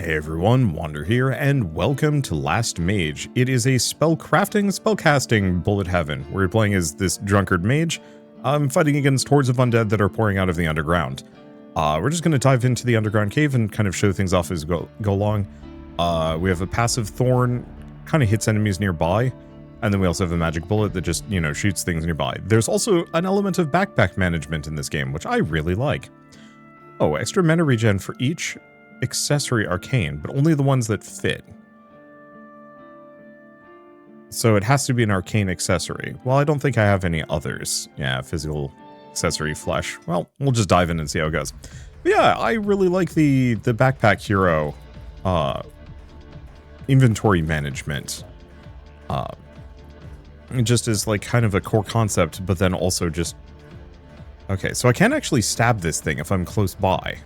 Hey everyone, Wander here, and welcome to Last Mage. It is a spellcasting bullet heaven, where you're playing as this drunkard mage, fighting against hordes of undead that are pouring out of the underground. We're just going to dive into the underground cave and kind of show things off as we go along. We have a passive thorn, kind of hits enemies nearby, and then we also have a magic bullet that just, shoots things nearby. There's also an element of backpack management in this game, which I really like. Oh, extra mana regen for each accessory arcane, but only the ones that fit. So it has to be an arcane accessory. Well, I don't think I have any others. Yeah, physical accessory flesh. Well, we'll just dive in and see how it goes. But yeah, I really like the backpack hero inventory management. Just as like kind of a core concept, but then also just... Okay, so I can actually stab this thing if I'm close by.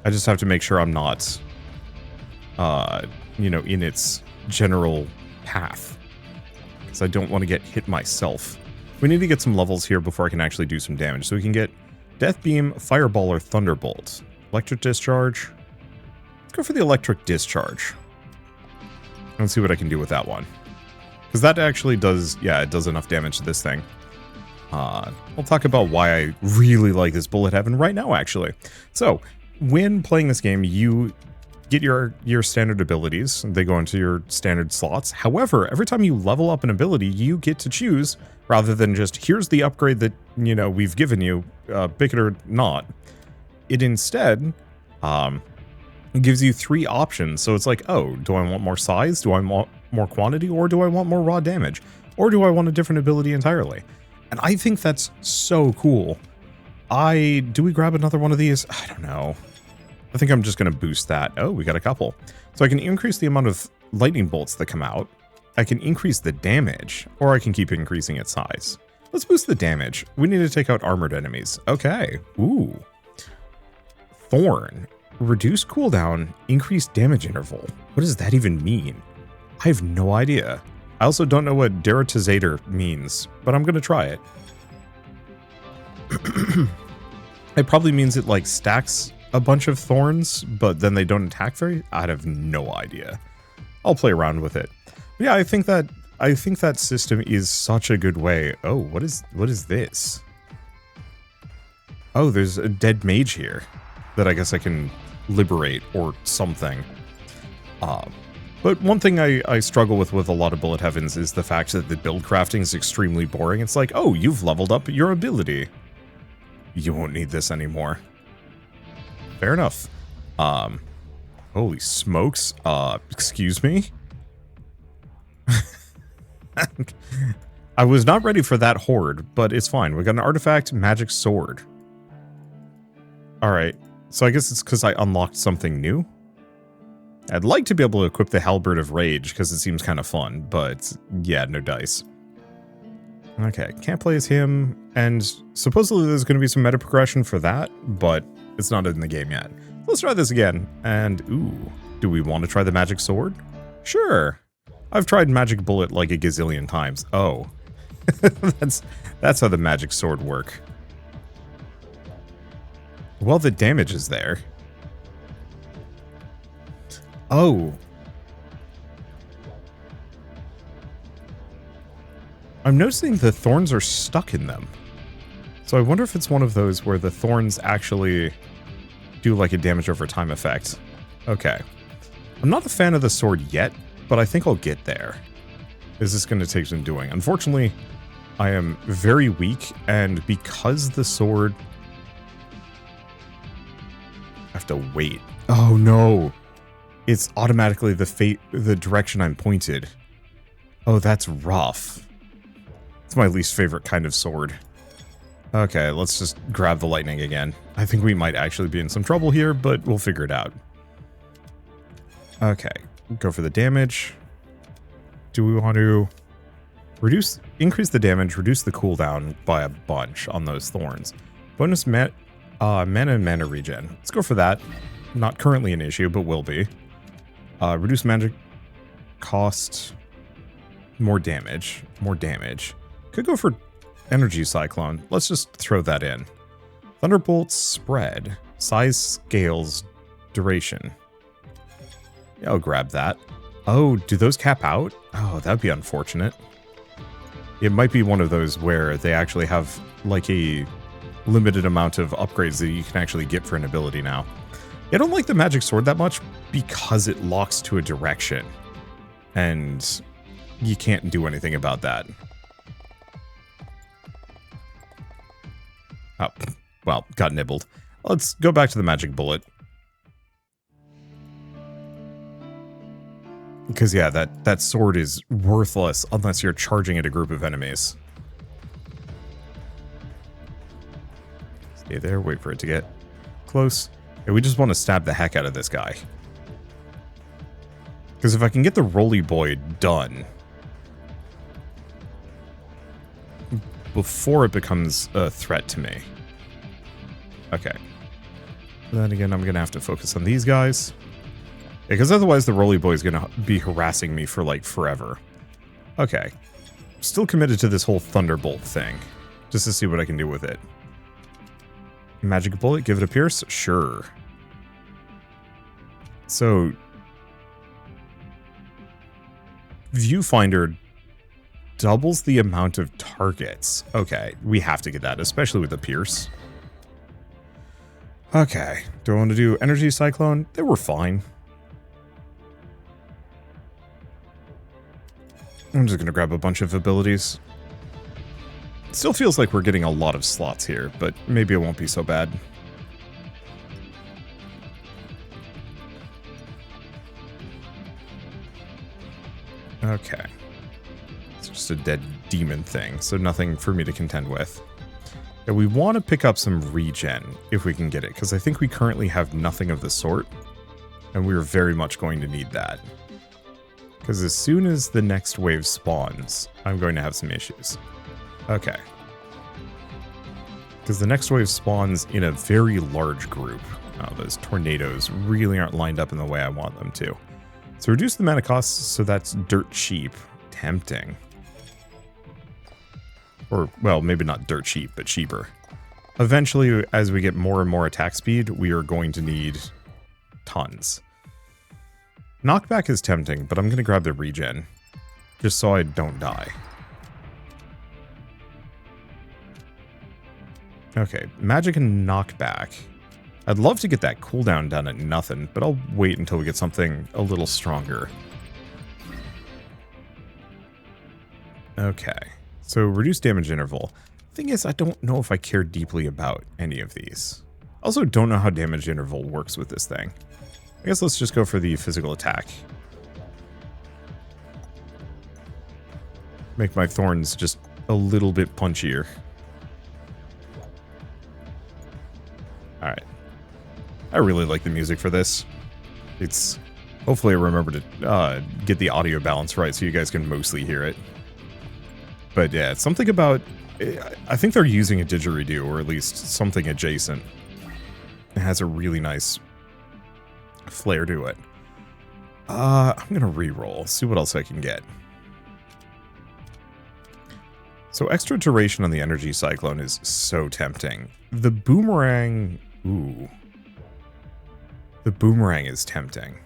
I just have to make sure I'm not, in its general path. Because I don't want to get hit myself. We need to get some levels here before I can actually do some damage. So we can get Death Beam, Fireball, or Thunderbolt. Electric Discharge. Let's go for the Electric Discharge. Let's see what I can do with that one. Because that actually does, yeah, it does enough damage to this thing. I'll talk about why I really like this bullet heaven right now, actually. So, when playing this game, you get your standard abilities. They go into your standard slots. However, every time you level up an ability, you get to choose, rather than just, here's the upgrade that, we've given you, pick it or not. It instead gives you 3 options. So it's like, oh, do I want more size? Do I want more quantity? Or do I want more raw damage? Or do I want a different ability entirely? And I think that's so cool. Do we grab another one of these? I don't know. I think I'm just going to boost that. Oh, we got a couple. So I can increase the amount of lightning bolts that come out. I can increase the damage, or I can keep increasing its size. Let's boost the damage. We need to take out armored enemies. Okay. Ooh. Thorn. Reduce cooldown, increase damage interval. What does that even mean? I have no idea. I also don't know what deratizator means, but I'm going to try it. It probably means it like stacks a bunch of thorns, but then they don't attack very. I have no idea. I'll play around with it. But yeah, I think that system is such a good way. Oh, what is this? Oh, there's a dead mage here that I guess I can liberate or something. But one thing I struggle with a lot of bullet heavens is the fact that the build crafting is extremely boring. It's like, oh, you've leveled up your ability. You won't need this anymore. Fair enough. Holy smokes. Excuse me? I was not ready for that horde, but it's fine. We got an artifact, magic sword. Alright, so I guess it's because I unlocked something new. I'd like to be able to equip the Halberd of Rage, because it seems kind of fun, but yeah, no dice. Okay, can't play as him, and supposedly there's going to be some meta progression for that, but it's not in the game yet. Let's try this again, and ooh, do we want to try the magic sword? Sure. I've tried magic bullet like a gazillion times. Oh, that's how the magic sword work. Well, the damage is there. Oh. I'm noticing the thorns are stuck in them. So I wonder if it's one of those where the thorns actually do like a damage over time effect. Okay. I'm not a fan of the sword yet, but I think I'll get there. Is this going to take some doing? Unfortunately, I am very weak, and because the sword... I have to wait. Oh no! It's automatically the direction I'm pointed. Oh, that's rough. It's my least favorite kind of sword. Okay, let's just grab the lightning again. I think we might actually be in some trouble here, but we'll figure it out. Okay, go for the damage. Do we want to increase the damage, reduce the cooldown by a bunch on those thorns? Bonus mana and mana regen. Let's go for that. Not currently an issue, but will be. Reduce magic cost. More damage. More damage. Could go for energy cyclone. Let's just throw that in. Thunderbolts spread. Size scales duration. Yeah, I'll grab that. Oh, do those cap out? Oh, that'd be unfortunate. It might be one of those where they actually have like a limited amount of upgrades that you can actually get for an ability now. I don't like the magic sword that much because it locks to a direction. And you can't do anything about that. Oh, well, got nibbled. Let's go back to the magic bullet. Because, yeah, that sword is worthless unless you're charging at a group of enemies. Stay there, wait for it to get close. Yeah, we just want to stab the heck out of this guy. Because if I can get the roly boy done before it becomes a threat to me. Okay. Then again, I'm going to have to focus on these guys. Because otherwise the roly boy is going to be harassing me for like forever. Okay. Still committed to this whole thunderbolt thing. Just to see what I can do with it. Magic bullet, give it a pierce? Sure. So, viewfinder doubles the amount of targets. Okay, we have to get that, especially with the pierce. Okay, do I want to do energy cyclone? They were fine. I'm just going to grab a bunch of abilities. Still feels like we're getting a lot of slots here, but maybe it won't be so bad. Okay. It's just a dead demon thing, so nothing for me to contend with. Yeah, we want to pick up some regen, if we can get it, because I think we currently have nothing of the sort, and we're very much going to need that. Because as soon as the next wave spawns, I'm going to have some issues. Okay. Because the next wave spawns in a very large group. Oh, those tornadoes really aren't lined up in the way I want them to. So reduce the mana costs, so that's dirt cheap. Tempting. Or, well, maybe not dirt cheap, but cheaper. Eventually, as we get more and more attack speed, we are going to need tons. Knockback is tempting, but I'm going to grab the regen. Just so I don't die. Okay, magic and knockback. I'd love to get that cooldown done at nothing, but I'll wait until we get something a little stronger. Okay, so reduce damage interval. Thing is, I don't know if I care deeply about any of these. Also don't know how damage interval works with this thing. I guess let's just go for the physical attack. Make my thorns just a little bit punchier. Alright. I really like the music for this. It's... Hopefully I remember to get the audio balance right so you guys can mostly hear it. But yeah, it's something about... I think they're using a didgeridoo, or at least something adjacent. It has a really nice flair to it. I'm gonna re-roll, see what else I can get. So extra duration on the energy cyclone is so tempting. The boomerang... Ooh. The boomerang is tempting.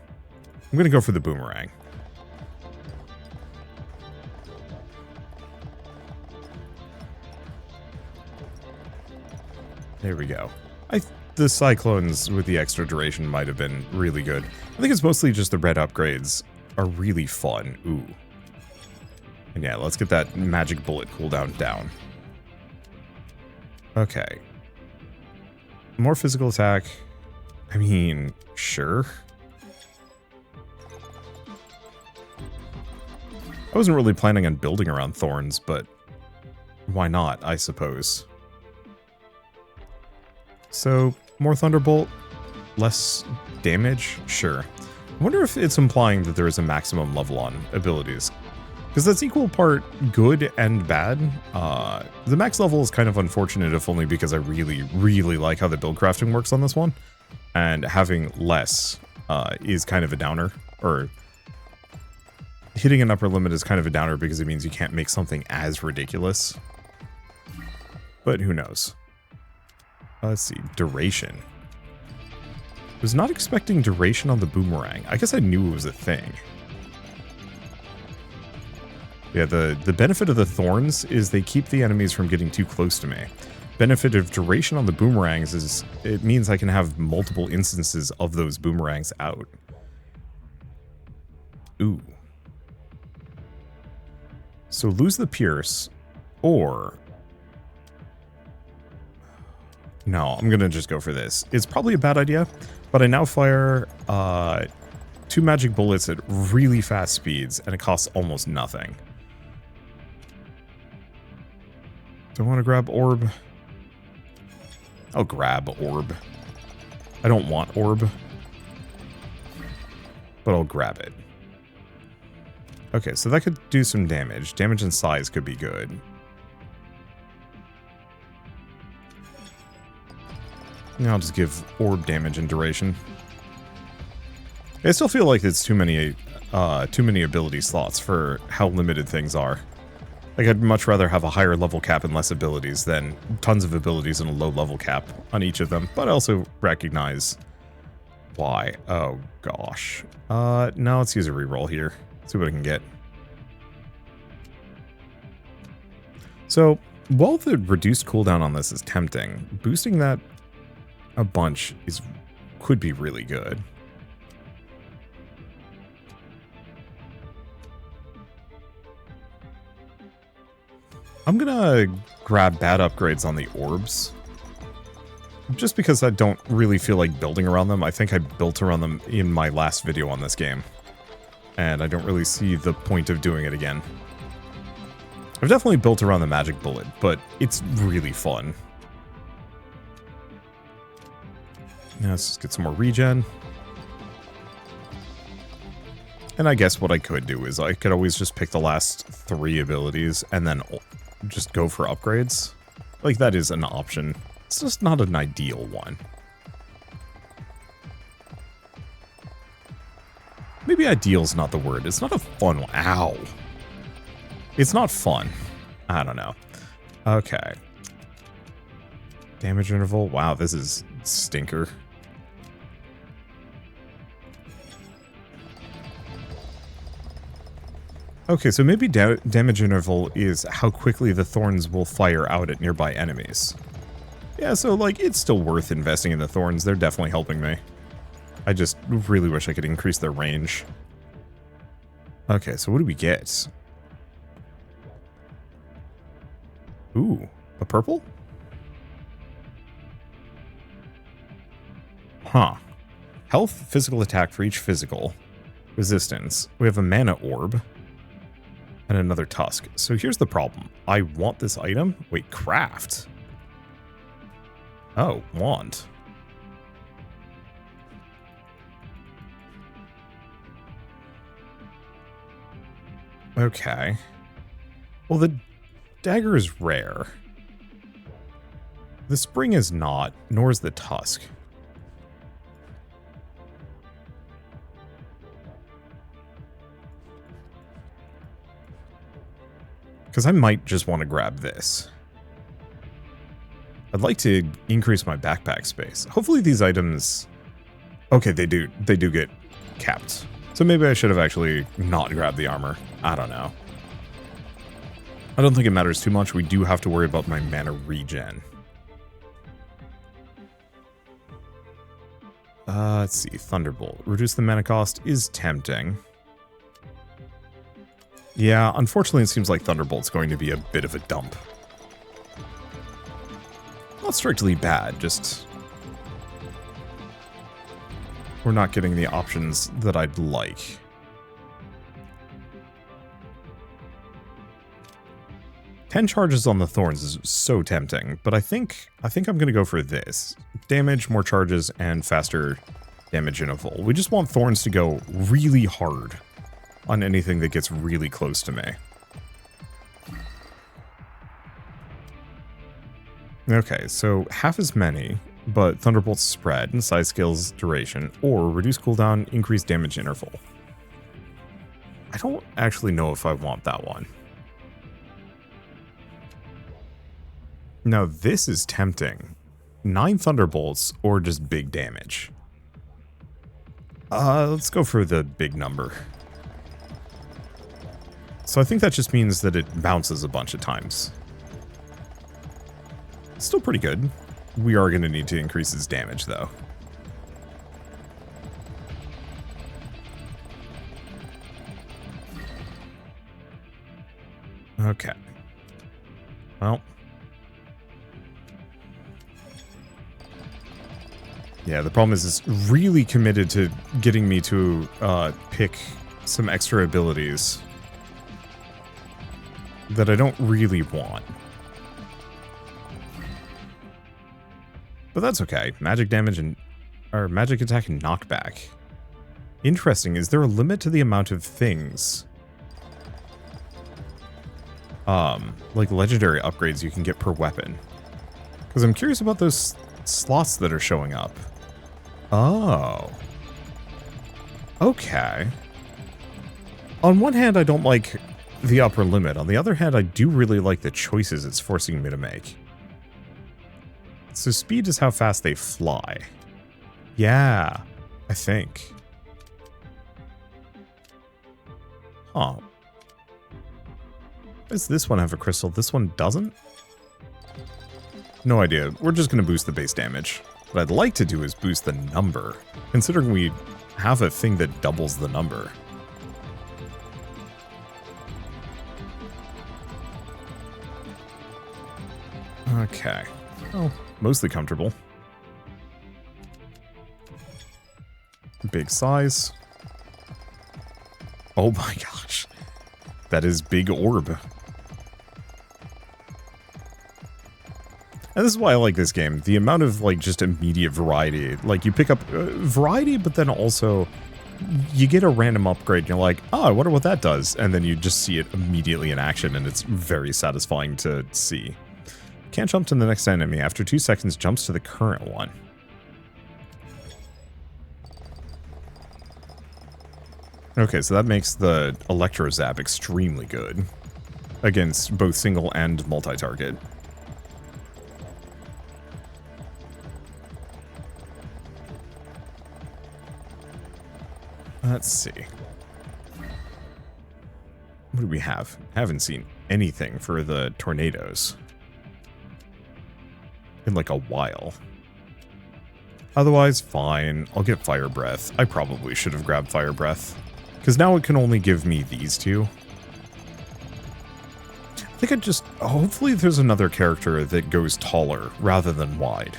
I'm gonna go for the boomerang. There we go. The cyclones with the extra duration might have been really good. I think it's mostly just the red upgrades are really fun. Ooh. And yeah, let's get that magic bullet cooldown down. Okay. More physical attack. I mean, sure. I wasn't really planning on building around thorns, but why not, I suppose. So, more Thunderbolt, less damage? Sure. I wonder if it's implying that there is a maximum level on abilities. Because that's equal part good and bad. The max level is kind of unfortunate, if only because I really, really like how the build crafting works on this one. And having less is kind of a downer. Or hitting an upper limit is kind of a downer because it means you can't make something as ridiculous. But who knows? Let's see, duration. Was not expecting duration on the boomerang. I guess I knew it was a thing. Yeah, the benefit of the thorns is they keep the enemies from getting too close to me. Benefit of duration on the boomerangs is it means I can have multiple instances of those boomerangs out. Ooh. So lose the pierce, or... No, I'm gonna just go for this. It's probably a bad idea, but I now fire 2 magic bullets at really fast speeds, and it costs almost nothing. Do I want to grab orb? I'll grab orb. I don't want orb, but I'll grab it. Okay, so that could do some damage. Damage and size could be good. I'll just give orb damage and duration. I still feel like it's too many ability slots for how limited things are. Like, I'd much rather have a higher level cap and less abilities than tons of abilities and a low level cap on each of them, but I also recognize why. Oh, gosh. No, let's use a reroll here. See what I can get. So, while the reduced cooldown on this is tempting, boosting that a bunch could be really good. I'm gonna grab bad upgrades on the orbs. Just because I don't really feel like building around them. I think I built around them in my last video on this game. And I don't really see the point of doing it again. I've definitely built around the magic bullet, but it's really fun. Now let's just get some more regen. And I guess what I could do is I could always just pick the last 3 abilities and then just go for upgrades. Like, that is an option. It's just not an ideal one. Maybe ideal's not the word. It's not a fun one. Ow. It's not fun. I don't know. Okay. Damage interval. Wow, this is stinker. Okay, so maybe damage interval is how quickly the thorns will fire out at nearby enemies. Yeah, so, like, it's still worth investing in the thorns. They're definitely helping me. I just really wish I could increase their range. Okay, so what do we get? Ooh, a purple? Huh. Health, physical attack for each physical. Resistance. We have a mana orb. And another tusk. So here's the problem. I want this item. Wait, craft. Oh, wand. Okay. Well, the dagger is rare. The spring is not, nor is the tusk. Because I might just want to grab this. I'd like to increase my backpack space. Hopefully these items... Okay, they do get capped. So maybe I should have actually not grabbed the armor. I don't know. I don't think it matters too much. We do have to worry about my mana regen. Let's see. Thunderbolt. Reduce the mana cost is tempting. Yeah, unfortunately it seems like Thunderbolt's going to be a bit of a dump. Not strictly bad, just... we're not getting the options that I'd like. Ten charges on the thorns is so tempting, but I think I'm gonna go for this. Damage, more charges, and faster damage interval. We just want thorns to go really hard on anything that gets really close to me. Okay, so half as many, but Thunderbolt's spread and size skills duration, or reduce cooldown, increase damage interval. I don't actually know if I want that one. Now this is tempting. 9 Thunderbolts or just big damage. Let's go for the big number. So I think that just means that it bounces a bunch of times. Still pretty good. We are going to need to increase its damage, though. Okay. Well. Yeah, the problem is it's really committed to getting me to pick some extra abilities that I don't really want. But that's okay. Magic damage and... or magic attack and knockback. Interesting. Is there a limit to the amount of things? Like legendary upgrades you can get per weapon. Because I'm curious about those slots that are showing up. Oh. Okay. On one hand, I don't like the upper limit. On the other hand, I do really like the choices it's forcing me to make. So speed is how fast they fly. Yeah, I think. Huh. Does this one have a crystal? This one doesn't? No idea. We're just going to boost the base damage. What I'd like to do is boost the number, considering we have a thing that doubles the number. Okay. Oh, mostly comfortable. Big size. Oh my gosh. That is big orb. And this is why I like this game. The amount of, like, just immediate variety. Like, you pick up variety, but then also you get a random upgrade and you're like, oh, I wonder what that does. And then you just see it immediately in action, and it's very satisfying to see. Can't jump to the next enemy. After 2 seconds, jumps to the current one. Okay, so that makes the Electro Zap extremely good against both single and multi-target. Let's see. What do we have? Haven't seen anything for the tornadoes in like a while. Otherwise, fine. I'll get Fire Breath. I probably should have grabbed Fire Breath, because now it can only give me these two. I think I just... hopefully there's another character that goes taller rather than wide.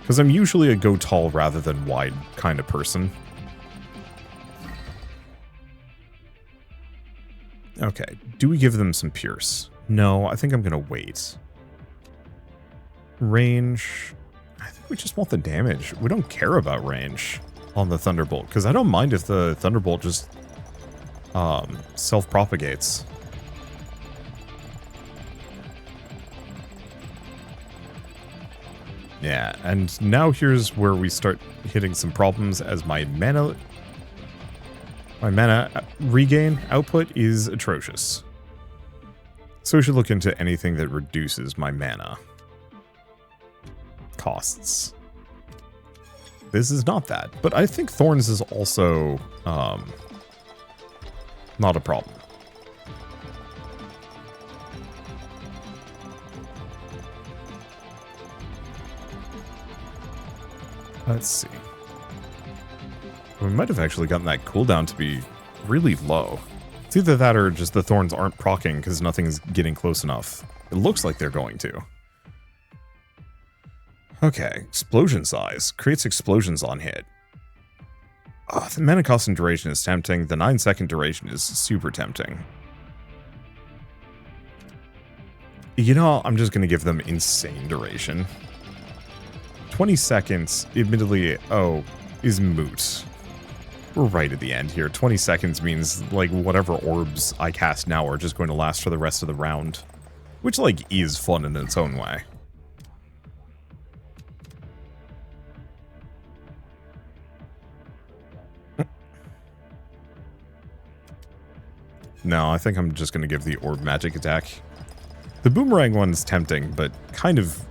Because I'm usually a go tall rather than wide kind of person. Okay, do we give them some Pierce? No, I think I'm going to wait. Range... I think we just want the damage. We don't care about range on the Thunderbolt, because I don't mind if the Thunderbolt just self-propagates. Yeah, and now here's where we start hitting some problems, as my mana regain output is atrocious. So we should look into anything that reduces my mana costs. This is not that, but I think Thorns is also not a problem. Let's see. We might have actually gotten that cooldown to be really low. It's either that or just the Thorns aren't proccing because nothing's getting close enough. It looks like they're going to. Okay, explosion size. Creates explosions on hit. Oh, the mana cost and duration is tempting. The 9-second duration is super tempting. You know, I'm just going to give them insane duration. 20 seconds, admittedly, is moot. We're right at the end here. 20 seconds means, like, whatever orbs I cast now are just going to last for the rest of the round. Which, like, is fun in its own way. No, I think I'm just going to give the orb magic attack. The boomerang one's tempting, but kind of,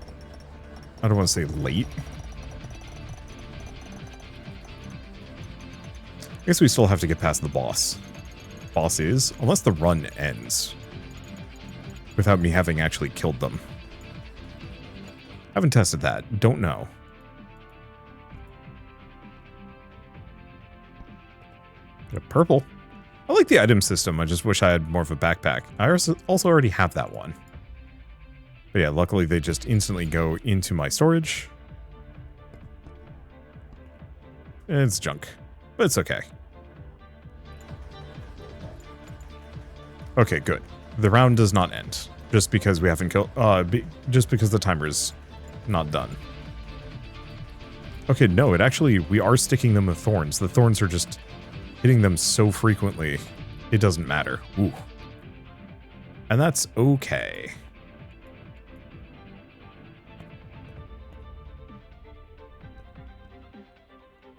I don't want to say late. I guess we still have to get past the boss. Bosses, unless the run ends without me having actually killed them. Haven't tested that. Don't know. Got a purple. I like the item system. I just wish I had more of a backpack. I also already have that one. But yeah, luckily they just instantly go into my storage. It's junk, but it's okay. Okay, good. The round does not end just because we haven't killed. Just because the timer is not done. Okay, no, we are sticking them with thorns. The thorns are just hitting them so frequently, it doesn't matter. Ooh, and that's okay.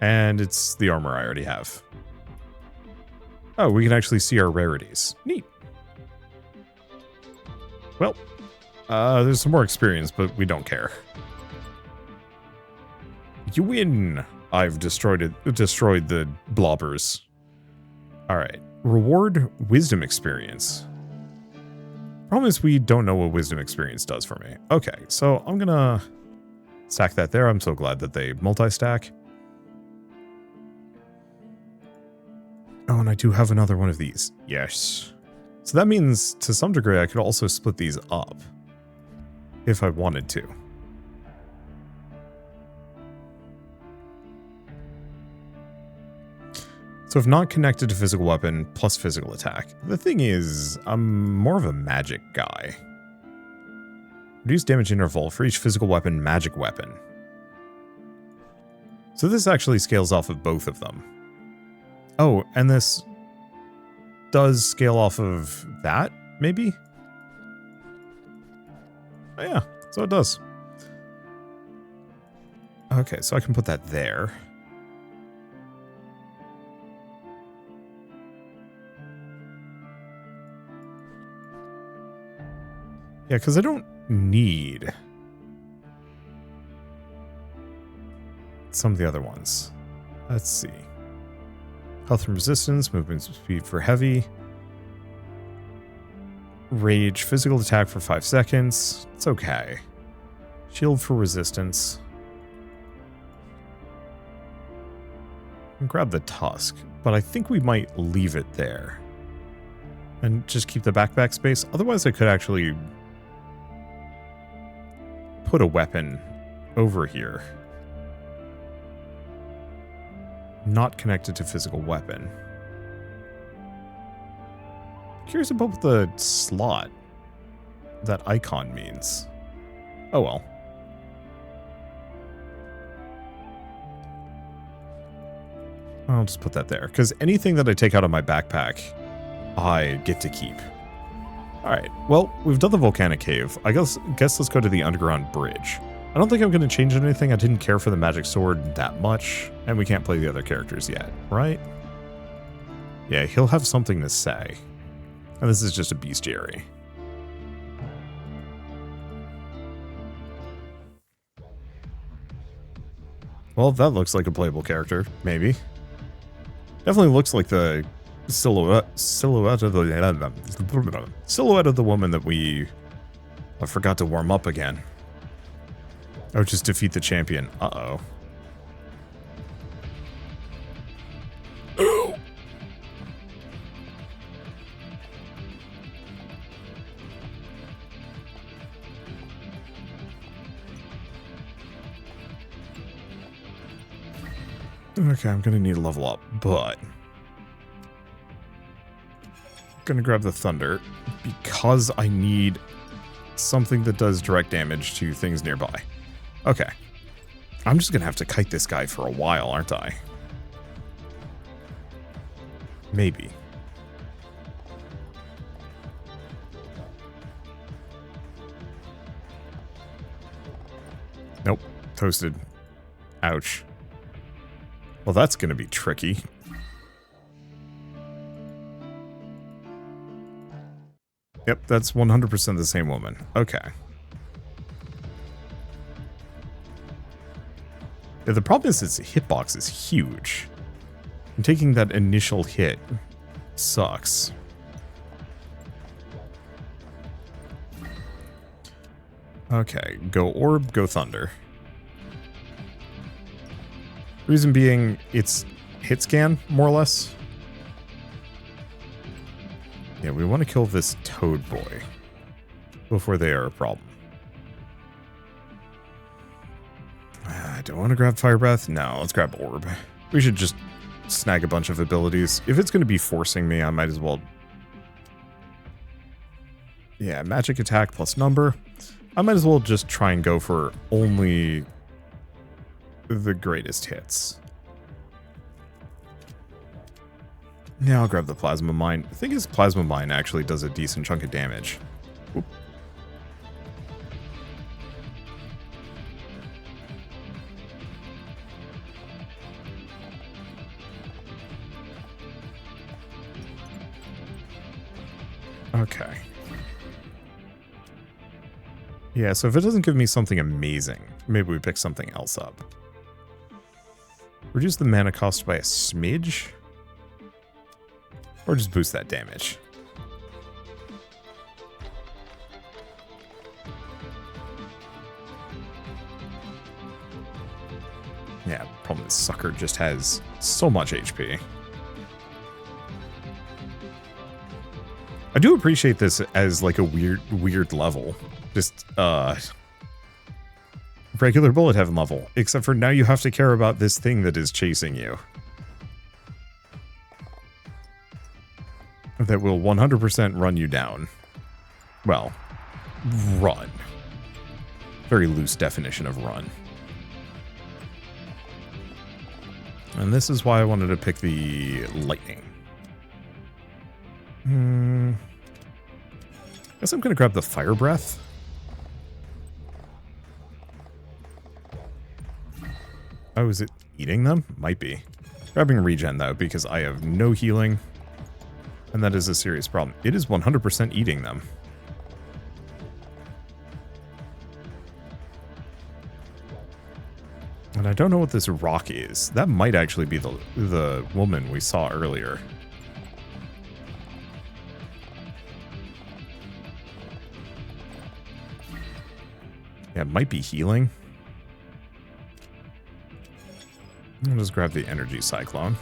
And it's the armor I already have. Oh, we can actually see our rarities. Neat. Well, there's some more experience, but we don't care. You win! I've destroyed the blobbers. Alright. Reward wisdom experience. Problem is we don't know what wisdom experience does for me. Okay, so I'm gonna stack that there. I'm so glad that they multi-stack. Oh, and I do have another one of these. Yes. So that means, to some degree, I could also split these up. If I wanted to. So if not connected to physical weapon, plus physical attack. The thing is, I'm more of a magic guy. Reduce damage interval for each physical weapon, magic weapon. So this actually scales off of both of them. Oh, and this does scale off of that, maybe? Oh yeah, so it does. Okay, so I can put that there. Yeah, because I don't need some of the other ones. Let's see. Health and resistance, movement speed for heavy. Rage, physical attack for 5 seconds. It's okay. Shield for resistance. And grab the tusk, but I think we might leave it there. And just keep the backpack space. Otherwise I could actually put a weapon over here. Not connected to physical weapon. Curious about what the slot, that icon means. Oh well. I'll just put that there, because anything that I take out of my backpack, I get to keep. Alright, well, we've done the volcanic cave. I guess let's go to the underground bridge. I don't think I'm going to change anything. I didn't care for the magic sword that much, and we can't play the other characters yet, right? Yeah, he'll have something to say. And this is just a bestiary. Well, that looks like a playable character, maybe. Definitely looks like the silhouette of the woman that I forgot to warm up again. Oh, just defeat the champion. Uh-oh. Okay, I'm gonna need to level up, but I'm gonna grab the thunder because I need something that does direct damage to things nearby. Okay. I'm just gonna have to kite this guy for a while, aren't I? Maybe. Nope. Toasted. Ouch. Well, that's gonna be tricky. Yep, that's 100% the same woman. Okay. Yeah, the problem is its hitbox is huge. And taking that initial hit sucks. Okay, go orb, go thunder. Reason being, it's hit scan, more or less. Yeah, we want to kill this toad boy before they are a problem. I don't want to grab fire breath. No, let's grab orb. We should just snag a bunch of abilities. If it's going to be forcing me, I might as well... Yeah, magic attack plus number. I might as well just try and go for only the greatest hits. Yeah, I'll grab the plasma mine. The thing is, plasma mine actually does a decent chunk of damage. Oop. Okay. Yeah, so if it doesn't give me something amazing, maybe we pick something else up. Reduce the mana cost by a smidge? Or just boost that damage. Yeah, problem is Sucker just has so much HP. I do appreciate this as like a weird level. Just, regular bullet heaven level. Except for now you have to care about this thing that is chasing you. That will 100% run you down. Well, run. Very loose definition of run. And this is why I wanted to pick the lightning. Guess I'm going to grab the fire breath. Oh, is it eating them? Might be. Grabbing regen, though, because I have no healing. And that is a serious problem. It is 100% eating them. And I don't know what this rock is. That might actually be the woman we saw earlier. Yeah, it might be healing. I'll just grab the energy cyclone.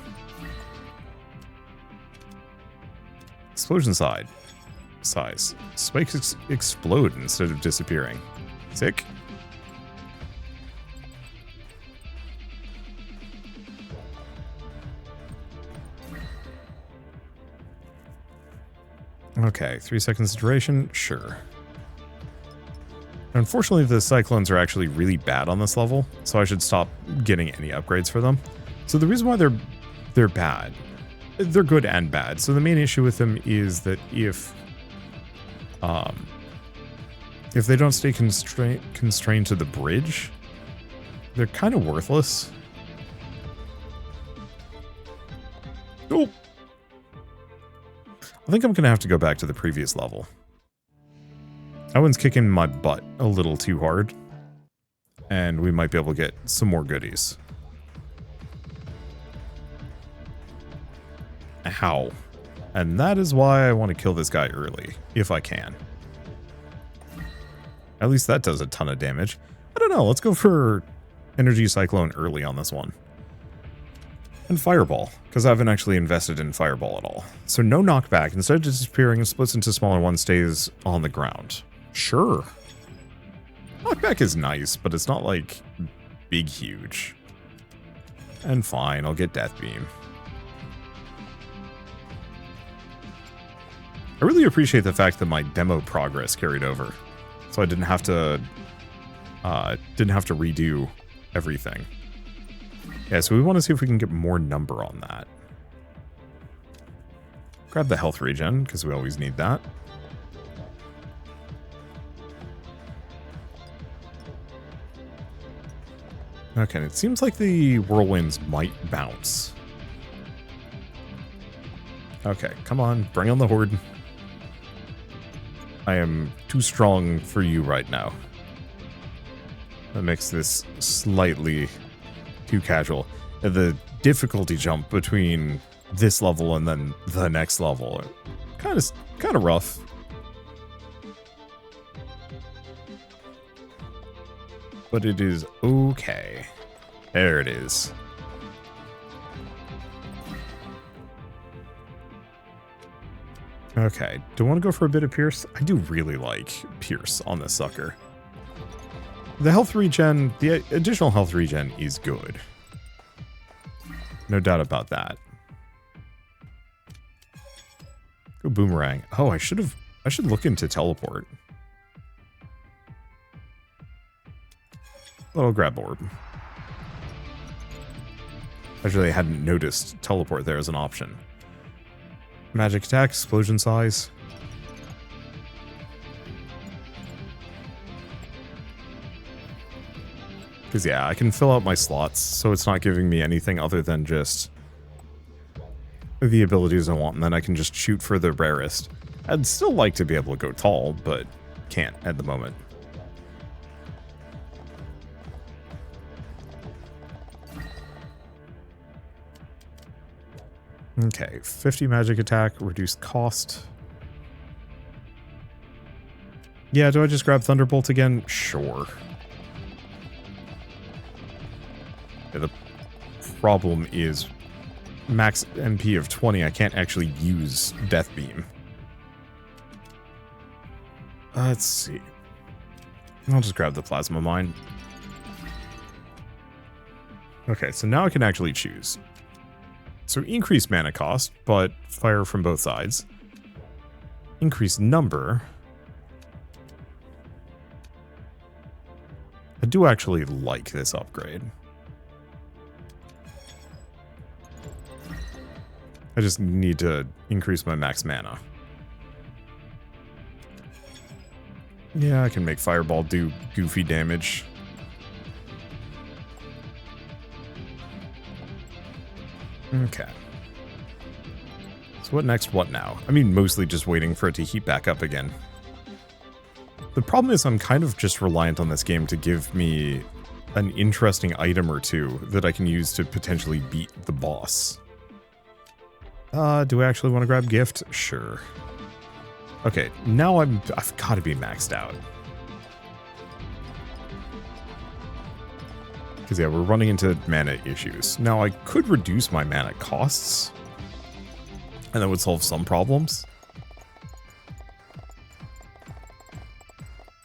Explosion size. Spikes explode instead of disappearing. Sick. Okay, 3 seconds duration. Sure. Unfortunately, the cyclones are actually really bad on this level, so I should stop getting any upgrades for them. So the reason why they're bad, they're good and bad. So the main issue with them is that if they don't stay constrained to the bridge, they're kind of worthless. Oh, I think I'm gonna have to go back to the previous level. That one's kicking my butt a little too hard. And we might be able to get some more goodies. Ow. And that is why I want to kill this guy early, if I can. At least that does a ton of damage. I don't know, let's go for Energy Cyclone early on this one. And Fireball, because I haven't actually invested in Fireball at all. So no knockback. Instead of disappearing, it splits into smaller ones, stays on the ground. Sure. Knockback is nice, but it's not like big huge. And fine, I'll get Death Beam. I really appreciate the fact that my demo progress carried over. So I didn't have to redo everything. Yeah, so we want to see if we can get more number on that. Grab the health regen, because we always need that. Okay, it seems like the whirlwinds might bounce. Okay, come on, bring on the horde. I am too strong for you right now. That makes this slightly too casual. The difficulty jump between this level and then the next level. Kind of rough. But it is okay. There it is. Okay, do I want to go for a bit of Pierce? I do really like Pierce on this sucker. The health regen, the additional health regen is good. No doubt about that. Go boomerang. Oh, I should look into teleport. Little grab orb. Actually, I hadn't noticed teleport there as an option. Magic attack, explosion size. Because, yeah, I can fill out my slots, so it's not giving me anything other than just the abilities I want, and then I can just shoot for the rarest. I'd still like to be able to go tall, but can't at the moment. Okay, 50 magic attack, reduced cost. Yeah, do I just grab Thunderbolt again? Sure. Yeah, the problem is max MP of 20, I can't actually use Death Beam. Let's see. I'll just grab the Plasma Mine. Okay, so now I can actually choose. So increased mana cost, but fire from both sides. Increased number. I do actually like this upgrade. I just need to increase my max mana. Yeah, I can make Fireball do goofy damage. Okay. So what next, what now? I mean, mostly just waiting for it to heat back up again. The problem is I'm kind of just reliant on this game to give me an interesting item or two that I can use to potentially beat the boss. Do I actually want to grab gift? Sure. Okay, now I've got to be maxed out. Because, yeah, we're running into mana issues. Now, I could reduce my mana costs, and that would solve some problems.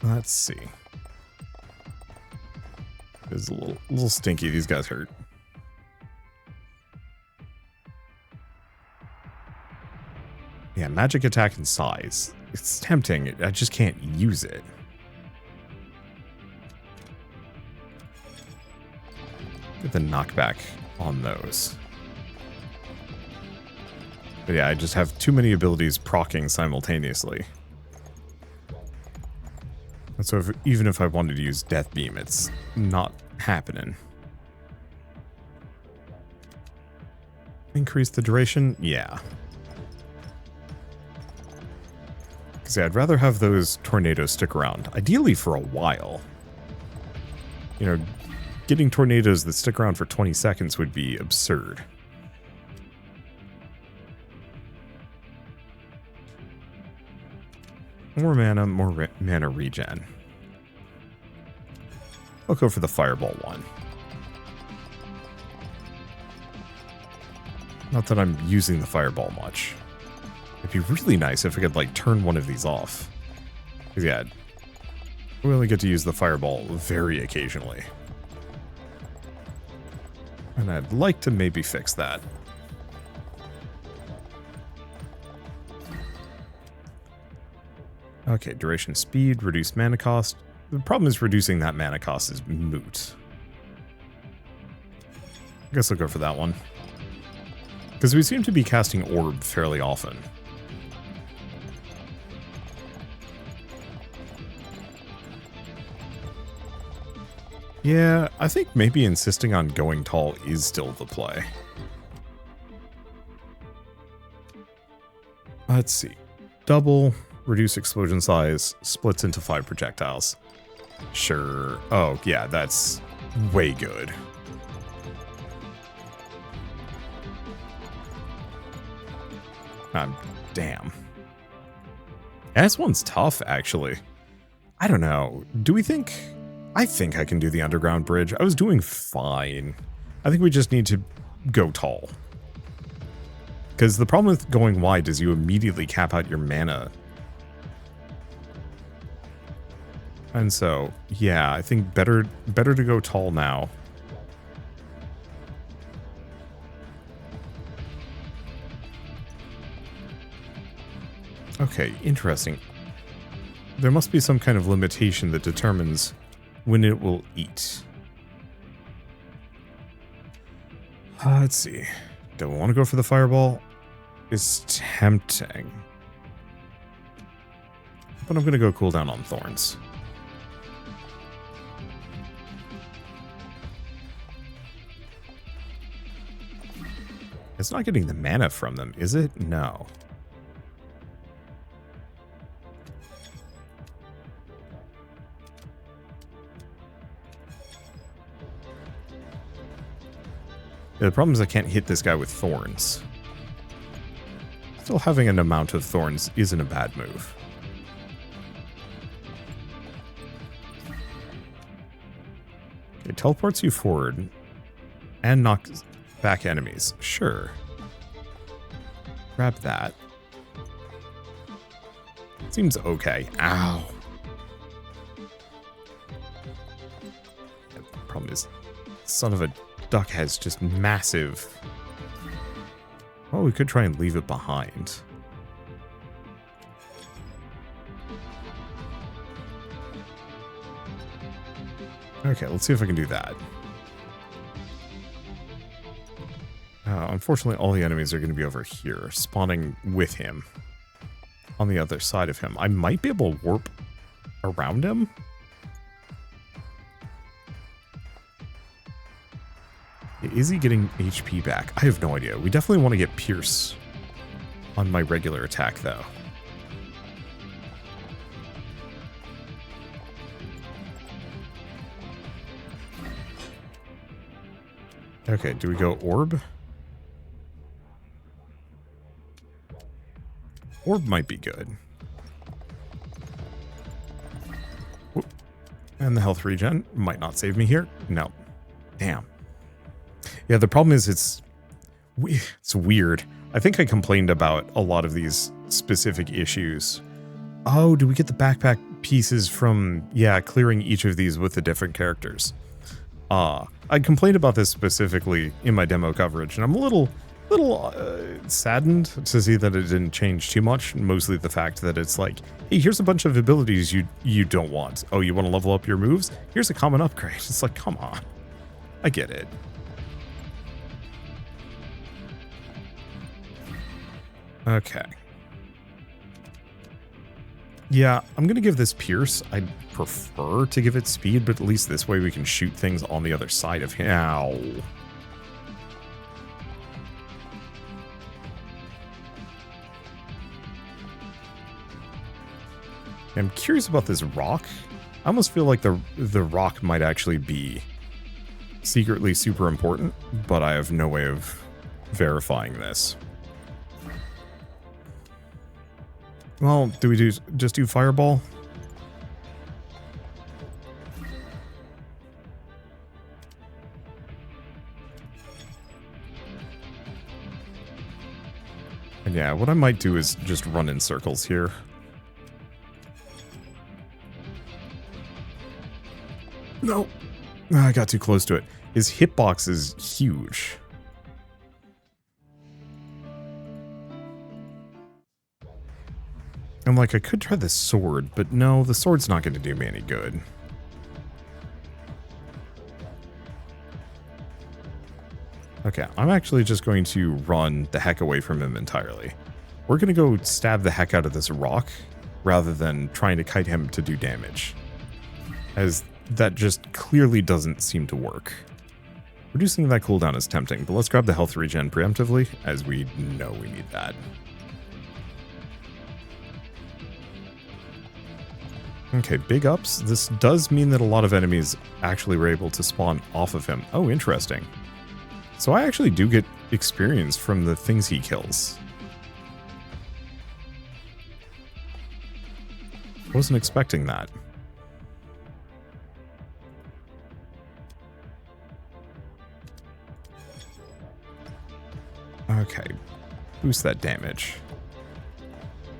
Let's see. It's a little stinky. These guys hurt. Yeah, magic attack and size. It's tempting. I just can't use it. Get the knockback on those. But yeah, I just have too many abilities proccing simultaneously. And so even if I wanted to use Death Beam, it's not happening. Increase the duration? Yeah. Because yeah, I'd rather have those tornadoes stick around. Ideally for a while. You know, getting tornadoes that stick around for 20 seconds would be absurd. More mana, more mana regen. I'll go for the Fireball one. Not that I'm using the Fireball much. It'd be really nice if I could, like, turn one of these off. Because, yeah, we only get to use the Fireball very occasionally. And I'd like to maybe fix that. Okay, duration speed, reduced mana cost. The problem is reducing that mana cost is moot. I guess I'll go for that one. Because we seem to be casting Orb fairly often. Yeah, I think maybe insisting on going tall is still the play. Let's see. Double, reduce explosion size, splits into 5 projectiles. Sure. Oh, yeah, that's way good. Damn. Yeah, this one's tough, actually. I don't know. Do we think... I think I can do the underground bridge. I was doing fine. I think we just need to go tall. Because the problem with going wide is you immediately cap out your mana. And so, yeah, I think better to go tall now. Okay, interesting. There must be some kind of limitation that determines when it will eat. Let's see. Don't want to go for the fireball. It's tempting. But I'm going to go cool down on thorns. It's not getting the mana from them, is it? No. Yeah, the problem is I can't hit this guy with thorns. Still having an amount of thorns isn't a bad move. Okay, teleports you forward and knocks back enemies. Sure. Grab that. Seems okay. Ow. The problem is, son of a duck has just massive... Well, we could try and leave it behind. Okay, let's see if I can do that. Unfortunately, all the enemies are going to be over here, spawning with him. On the other side of him. I might be able to warp around him. Is he getting HP back? I have no idea. We definitely want to get Pierce on my regular attack, though. Okay, do we go Orb? Orb might be good. Whoop. And the health regen might not save me here. No. Damn. Yeah, the problem is it's weird. I think I complained about a lot of these specific issues. Oh, do we get the backpack pieces from, yeah, clearing each of these with the different characters? I complained about this specifically in my demo coverage, and I'm a little saddened to see that it didn't change too much. Mostly the fact that it's like, hey, here's a bunch of abilities you don't want. Oh, you want to level up your moves? Here's a common upgrade. It's like, come on. I get it. Okay. Yeah, I'm going to give this Pierce. I'd prefer to give it speed, but at least this way we can shoot things on the other side of him. Ow. I'm curious about this rock. I almost feel like the rock might actually be secretly super important, but I have no way of verifying this. Well, do we just do fireball? And yeah, what I might do is just run in circles here. No, I got too close to it. His hitbox is huge. I'm like, I could try the sword, but no, the sword's not going to do me any good. Okay, I'm actually just going to run the heck away from him entirely. We're going to go stab the heck out of this rock, rather than trying to kite him to do damage. As that just clearly doesn't seem to work. Reducing that cooldown is tempting, but let's grab the health regen preemptively, as we know we need that. Okay, big ups. This does mean that a lot of enemies actually were able to spawn off of him. Oh, interesting. So I actually do get experience from the things he kills. Wasn't expecting that. Okay. Boost that damage.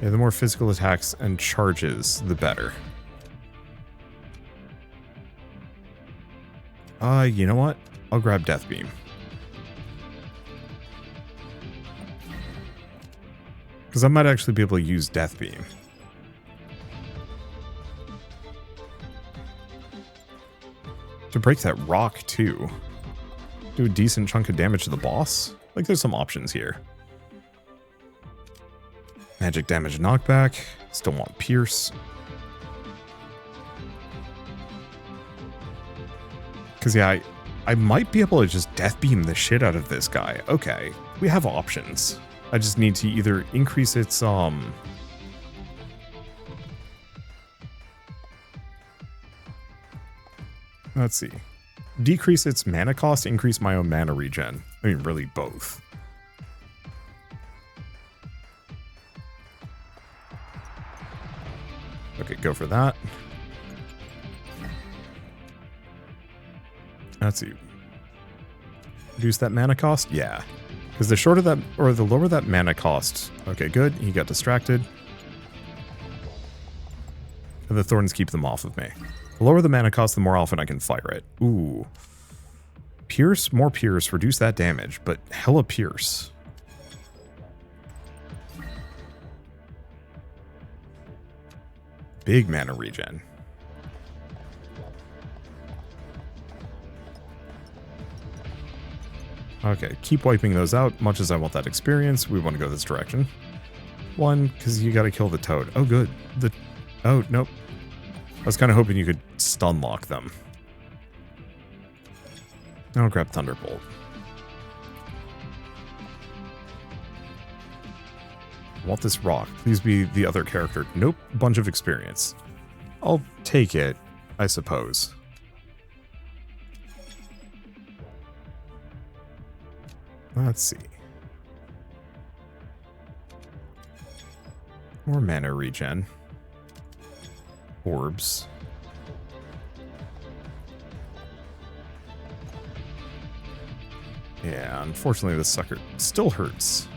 Yeah, the more physical attacks and charges, the better. You know what? I'll grab Death Beam. Because I might actually be able to use Death Beam. To break that rock, too. Do a decent chunk of damage to the boss. Like, there's some options here. Magic damage knockback. Still want Pierce. Because, yeah, I might be able to just Death Beam the shit out of this guy. Okay, we have options. I just need to either increase its, let's see. Decrease its mana cost, increase my own mana regen. I mean, really both. Okay, go for that. Let's see. Reduce that mana cost? Yeah. Because the shorter that, or the lower that mana cost. Okay, good. He got distracted. And the thorns keep them off of me. The lower the mana cost, the more often I can fire it. Ooh. Pierce, more Pierce, reduce that damage, but hella Pierce. Big mana regen. Okay, keep wiping those out. Much as I want that experience, we want to go this direction. One, because you got to kill the toad. Oh, good. Oh, nope. I was kind of hoping you could stun lock them. I'll grab Thunderbolt. I want this rock. Please be the other character. Nope. Bunch of experience. I'll take it, I suppose. Let's see. More mana regen. Orbs. Yeah, unfortunately this sucker still hurts.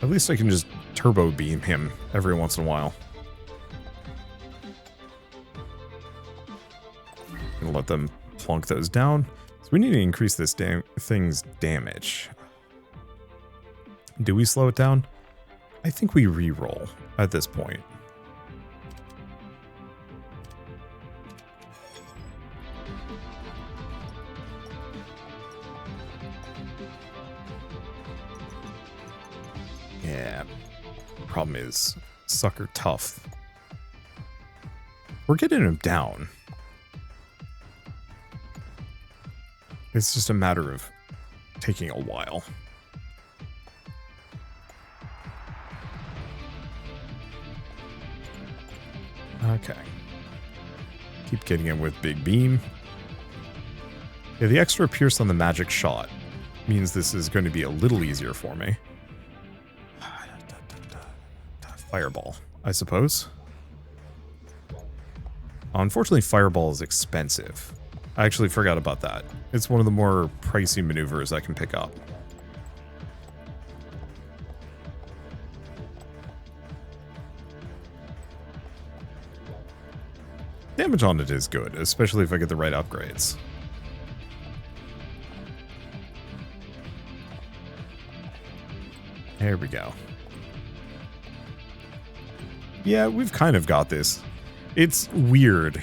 At least I can just turbo beam him every once in a while. Gonna let them plunk those down. So we need to increase this thing's damage. Do we slow it down? I think we re-roll at this point. Yeah. Problem is, sucker tough. We're getting him down. It's just a matter of taking a while. Okay. Keep getting him with Big Beam. Yeah, the extra Pierce on the magic shot means this is going to be a little easier for me. Fireball, I suppose. Unfortunately, Fireball is expensive. I actually forgot about that. It's one of the more pricey maneuvers I can pick up. Damage on it is good, especially if I get the right upgrades. There we go. Yeah, we've kind of got this. It's weird.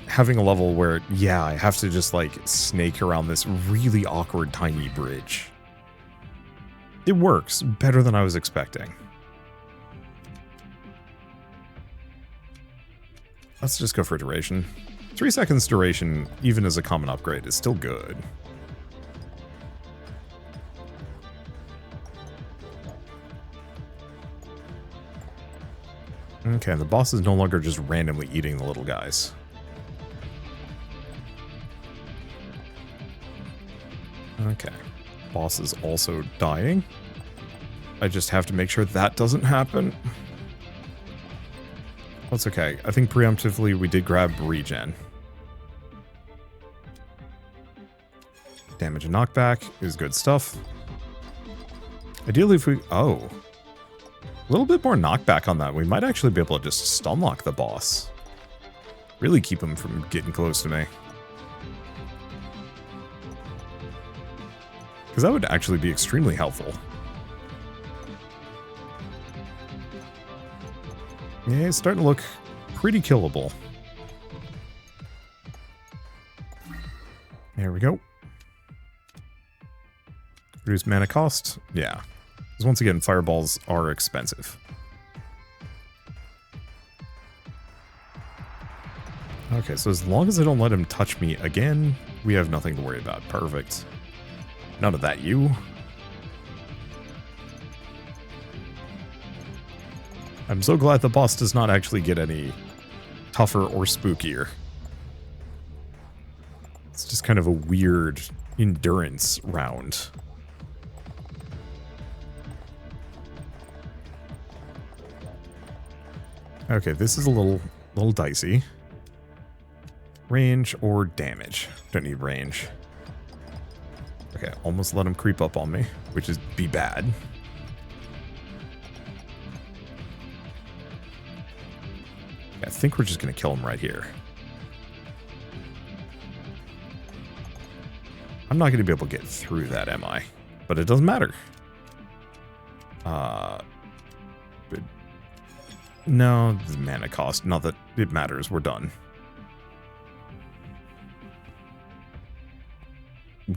Having a level where, yeah, I have to just, like, snake around this really awkward tiny bridge. It works better than I was expecting. Let's just go for duration. 3 seconds duration, even as a common upgrade, is still good. Okay, the boss is no longer just randomly eating the little guys. Okay. Boss is also dying. I just have to make sure that doesn't happen. That's okay. I think preemptively we did grab regen. Damage and knockback is good stuff. Ideally if we... Oh. A little bit more knockback on that. We might actually be able to just stun lock the boss. Really keep him from getting close to me. Because that would actually be extremely helpful. Yeah, it's starting to look pretty killable. There we go. Reduce mana cost? Yeah. Because once again, fireballs are expensive. Okay, so as long as I don't let him touch me again, we have nothing to worry about. Perfect. None of that, you. I'm so glad the boss does not actually get any tougher or spookier. It's just kind of a weird endurance round. Okay, this is a little dicey. Range or damage? Don't need range. Okay, almost let him creep up on me, which is be bad. I think we're just going to kill him right here. I'm not going to be able to get through that, am I? But it doesn't matter. No, the mana cost. Not that it matters. We're done.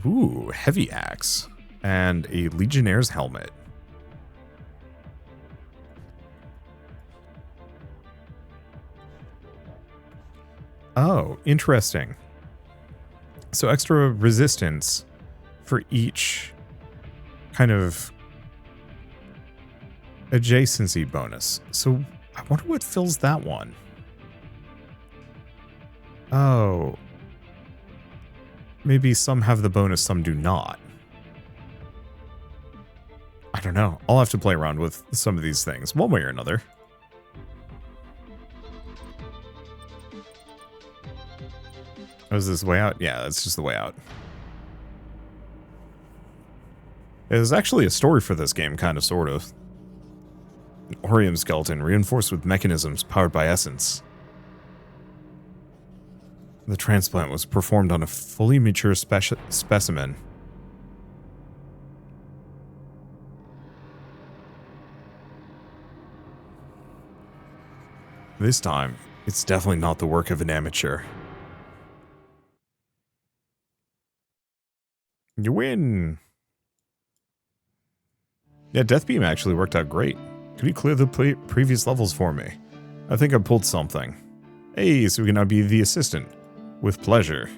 Ooh, heavy axe. And a Legionnaire's helmet. Oh, interesting. So extra resistance for each kind of adjacency bonus. So I wonder what fills that one. Oh. Maybe some have the bonus, some do not. I don't know. I'll have to play around with some of these things, one way or another. Oh, is this the way out? Yeah, that's just the way out. There's actually a story for this game, kind of, sort of. An Orium skeleton reinforced with mechanisms powered by essence. The transplant was performed on a fully mature specimen. This time, it's definitely not the work of an amateur. You win! Yeah, Death Beam actually worked out great. Could you clear the previous levels for me? I think I pulled something. Hey, so we can now be the assistant. With pleasure.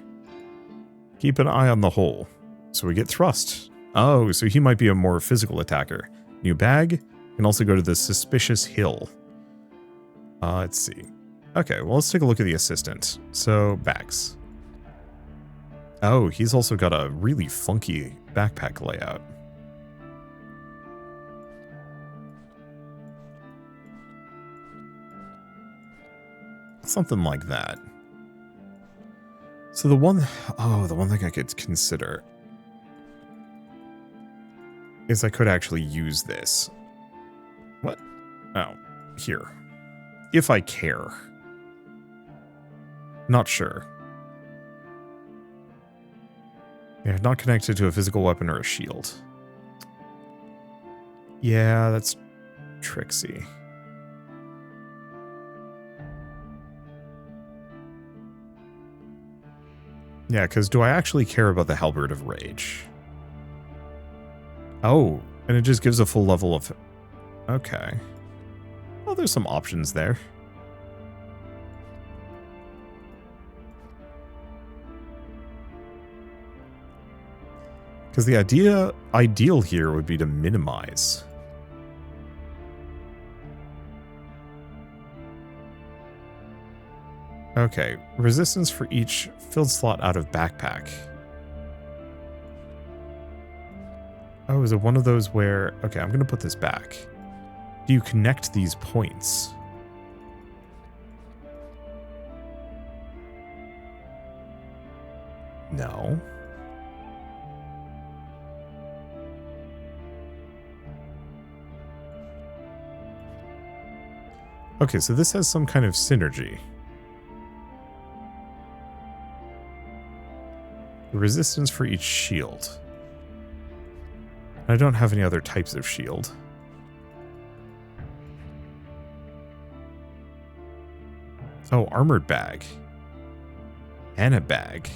Keep an eye on the hole. So we get thrust. Oh, so he might be a more physical attacker. New bag. Can also go to the suspicious hill. Let's see. Okay, well, let's take a look at the assistant. So, bags. Oh, he's also got a really funky backpack layout. Something like that. So the one thing I could consider is I could actually use this. What? Oh, here. If I care. Not sure. Yeah, not connected to a physical weapon or a shield. Yeah, that's tricksy. Yeah, because do I actually care about the Halberd of Rage? Oh, and it just gives a full level of... Okay. Well, there's some options there. Because the ideal here would be to minimize. Okay, resistance for each filled slot out of backpack. Oh, is it one of those where... Okay, I'm going to put this back. Do you connect these points? No. Okay, so this has some kind of synergy. The resistance for each shield. I don't have any other types of shield. Oh, armored bag. And a bag.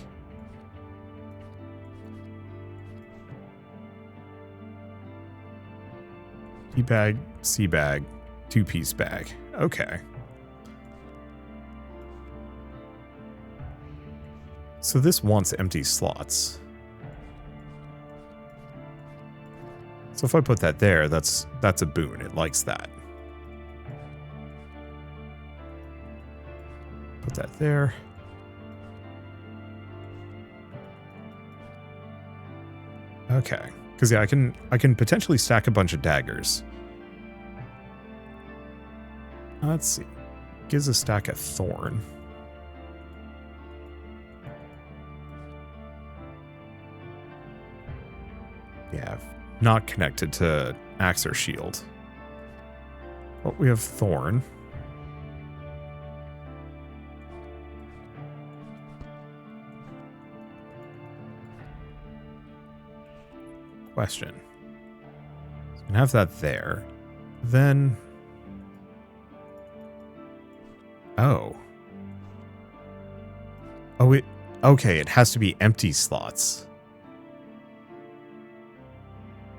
E-bag, C-bag, two-piece bag. Okay. So this wants empty slots. So if I put that there, that's a boon. It likes that. Put that there. Okay. Because yeah, I can potentially stack a bunch of daggers. Let's see. Gives a stack of thorn. Yeah, not connected to axe or shield. Well, we have thorn. Question. So we can have that there. Then... Oh. Oh, okay, it has to be empty slots.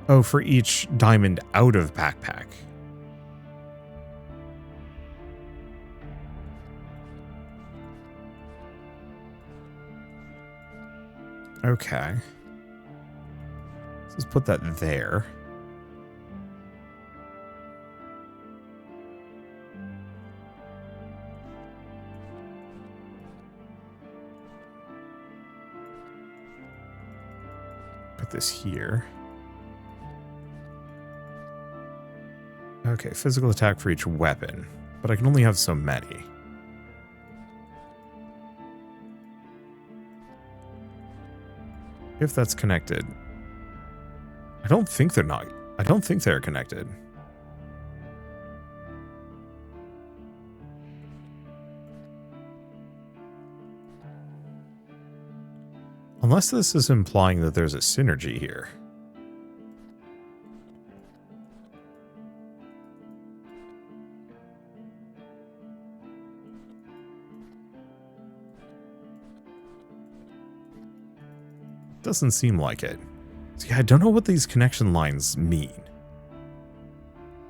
Oh, for each diamond out of backpack. Okay. Let's put that there. Put this here. Okay, physical attack for each weapon, but I can only have so many. If that's connected. I don't think they're not. I don't think they're connected. Unless this is implying that there's a synergy here. Doesn't seem like it. See, I don't know what these connection lines mean.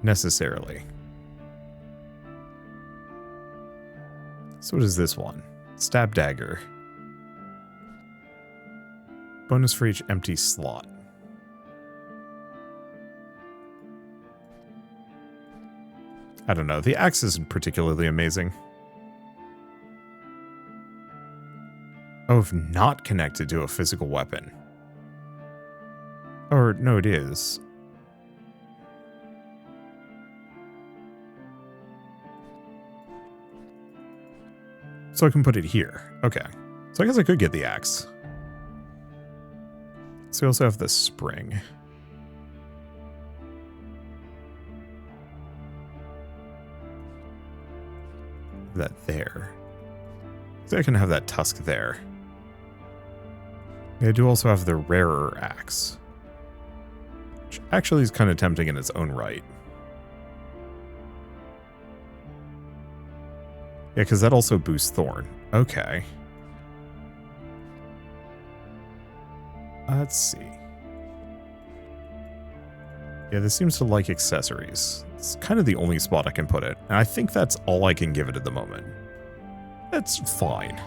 Necessarily. So what is this one? Stab dagger. Bonus for each empty slot. I don't know. The axe isn't particularly amazing. Oh, if not connected to a physical weapon. Or, no, it is. So I can put it here. Okay. So I guess I could get the axe. So we also have the spring. That there. So I can have that tusk there. I do also have the rarer axe. Which actually is kind of tempting in its own right. Yeah, because that also boosts Thorn. Okay. Let's see. Yeah, this seems to like accessories. It's kind of the only spot I can put it. And I think that's all I can give it at the moment. That's fine.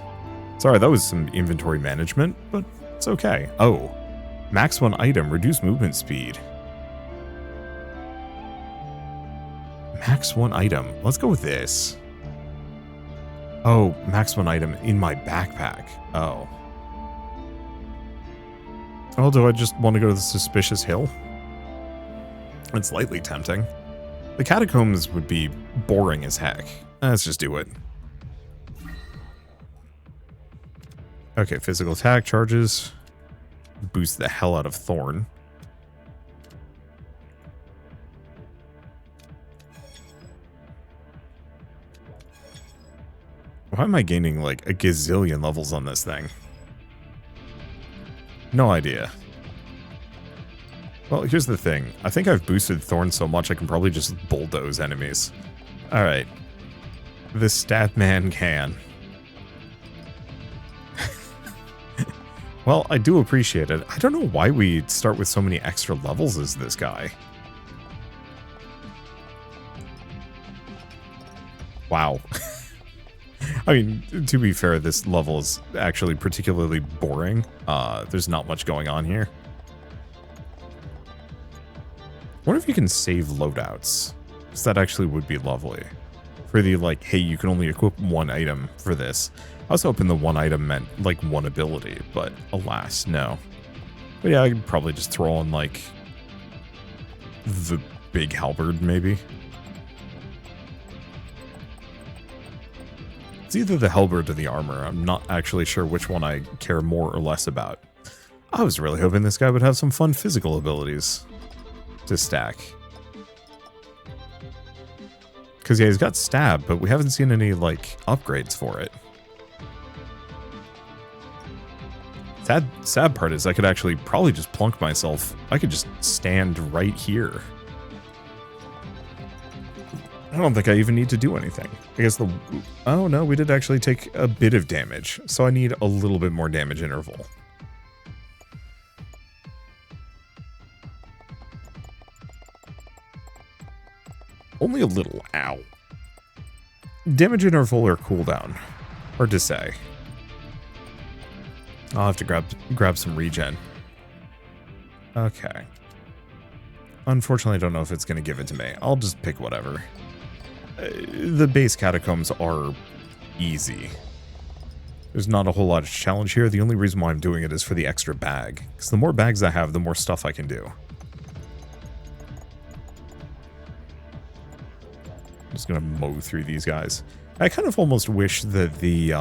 Sorry, that was some inventory management, but it's okay. Oh, max one item, reduce movement speed. Max one item. Let's go with this. Oh, max one item in my backpack. Oh. Oh, do I just want to go to the suspicious hill? It's slightly tempting. The catacombs would be boring as heck. Let's just do it. Okay, physical attack charges. Boost the hell out of Thorn. Why am I gaining like a gazillion levels on this thing? No idea. Well, here's the thing. I think I've boosted Thorn so much I can probably just bulldoze enemies. Alright. The stat man can. Well, I do appreciate it. I don't know why we start with so many extra levels as this guy. Wow. I mean, to be fair, this level is actually particularly boring. There's not much going on here. I wonder if you can save loadouts. Because that actually would be lovely. For the, like, hey, you can only equip one item for this. I was hoping the one item meant, like, one ability, but alas, no. But yeah, I could probably just throw on, like, the big halberd, maybe. It's either the halberd or the armor. I'm not actually sure which one I care more or less about. I was really hoping this guy would have some fun physical abilities to stack. Because, yeah, he's got stab, but we haven't seen any, like, upgrades for it. Sad part is I could actually probably just plunk myself. I could just stand right here. I don't think I even need to do anything. I guess the... Oh, no, we did actually take a bit of damage. So I need a little bit more damage interval. Only a little. Ow. Damage interval or cooldown? Hard to say. I'll have to grab some regen. Okay. Unfortunately, I don't know if it's going to give it to me. I'll just pick whatever. The base catacombs are easy. There's not a whole lot of challenge here. The only reason why I'm doing it is for the extra bag. Because the more bags I have, the more stuff I can do. I'm just going to mow through these guys. I kind of almost wish that the,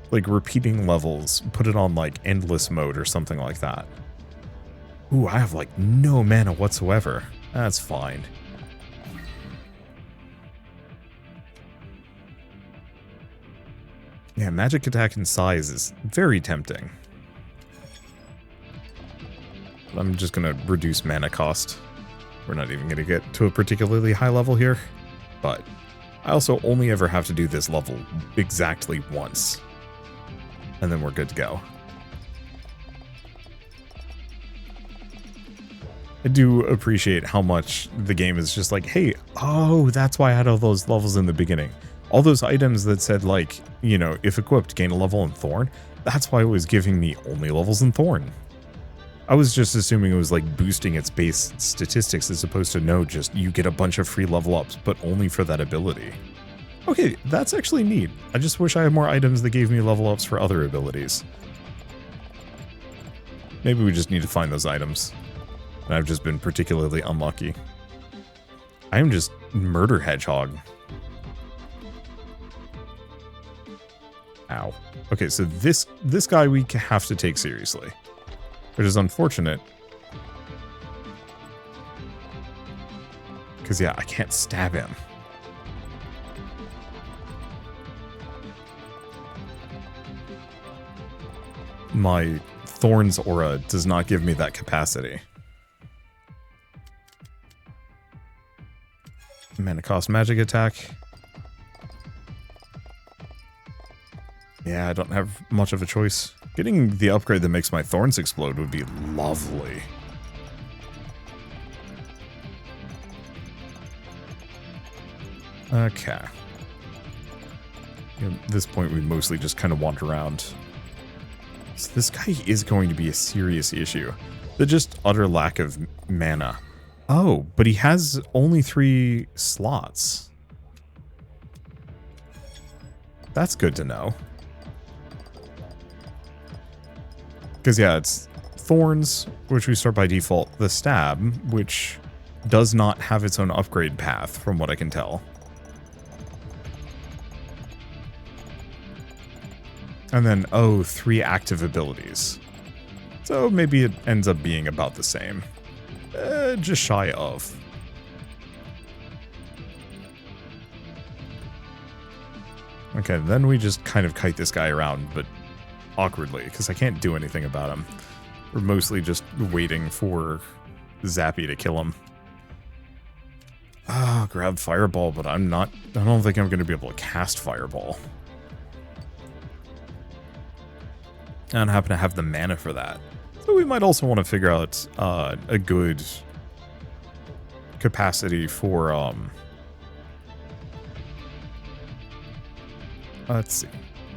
like, repeating levels, put it on, like, endless mode or something like that. Ooh, I have, like, no mana whatsoever. That's fine. Yeah, magic attack and size is very tempting. But I'm just going to reduce mana cost. We're not even going to get to a particularly high level here. But I also only ever have to do this level exactly once. And then we're good to go. I do appreciate how much the game is just like, hey, oh, that's why I had all those levels in the beginning. All those items that said, like, you know, if equipped, gain a level in Thorn. That's why it was giving me only levels in Thorn. I was just assuming it was, like, boosting its base statistics as opposed to, no, just you get a bunch of free level ups, but only for that ability. Okay, that's actually neat. I just wish I had more items that gave me level ups for other abilities. Maybe we just need to find those items. And I've just been particularly unlucky. I am just murder hedgehog. Ow. Okay, so this guy we have to take seriously. Which is unfortunate. Because, yeah, I can't stab him. My Thorn's aura does not give me that capacity. Mana cost magic attack. Yeah, I don't have much of a choice. Getting the upgrade that makes my Thorns explode would be lovely. Okay. At this point, we mostly just kind of wander around. So this guy is going to be a serious issue. The just utter lack of mana. Oh, but he has only 3 slots. That's good to know. Because, yeah, it's Thorns, which we start by default, the Stab, which does not have its own upgrade path, from what I can tell. And then, oh, 3 active abilities. So maybe it ends up being about the same. Just shy of. Okay, then we just kind of kite this guy around, but awkwardly, because I can't do anything about him. We're mostly just waiting for Zappy to kill him. Ah, grab Fireball, but I don't think I'm going to be able to cast Fireball. I don't happen to have the mana for that. So we might also want to figure out a good capacity for, let's see.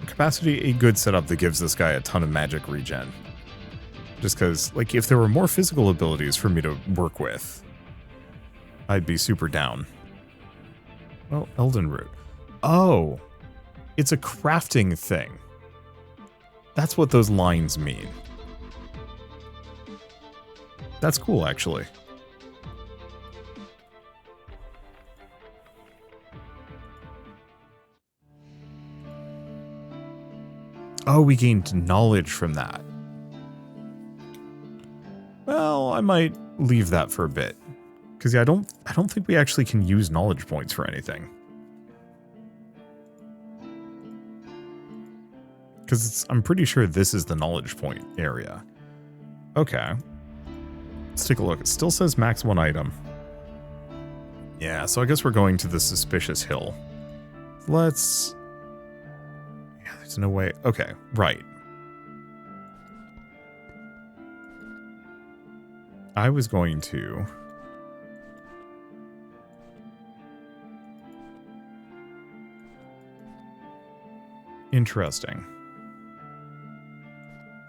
Capacity, a good setup that gives this guy a ton of magic regen. Just because, like, if there were more physical abilities for me to work with, I'd be super down. Well, Elden Root. Oh, it's a crafting thing. That's what those lines mean. That's cool, actually. Oh, we gained knowledge from that. Well, I might leave that for a bit. Because yeah, I don't think we actually can use knowledge points for anything. Because I'm pretty sure this is the knowledge point area. Okay. Let's take a look. It still says max 1 item. Yeah, so I guess we're going to the suspicious hill. Let's... Yeah, there's no way... Okay, right. I was going to... Interesting.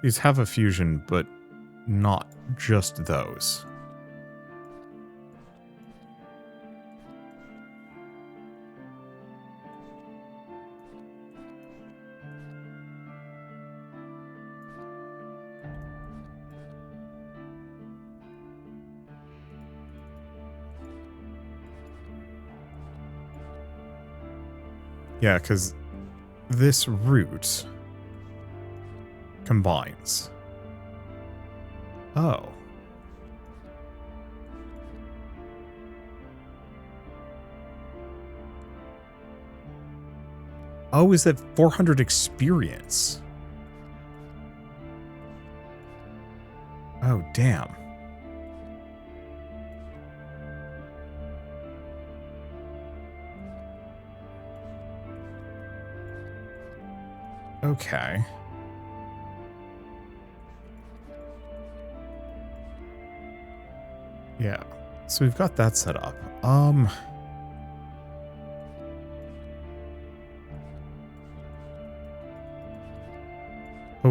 These have a fusion, but not just those. Yeah, because this root combines. Oh. Oh, is that 400 experience? Oh, damn. Okay. Yeah. So we've got that set up. Oh,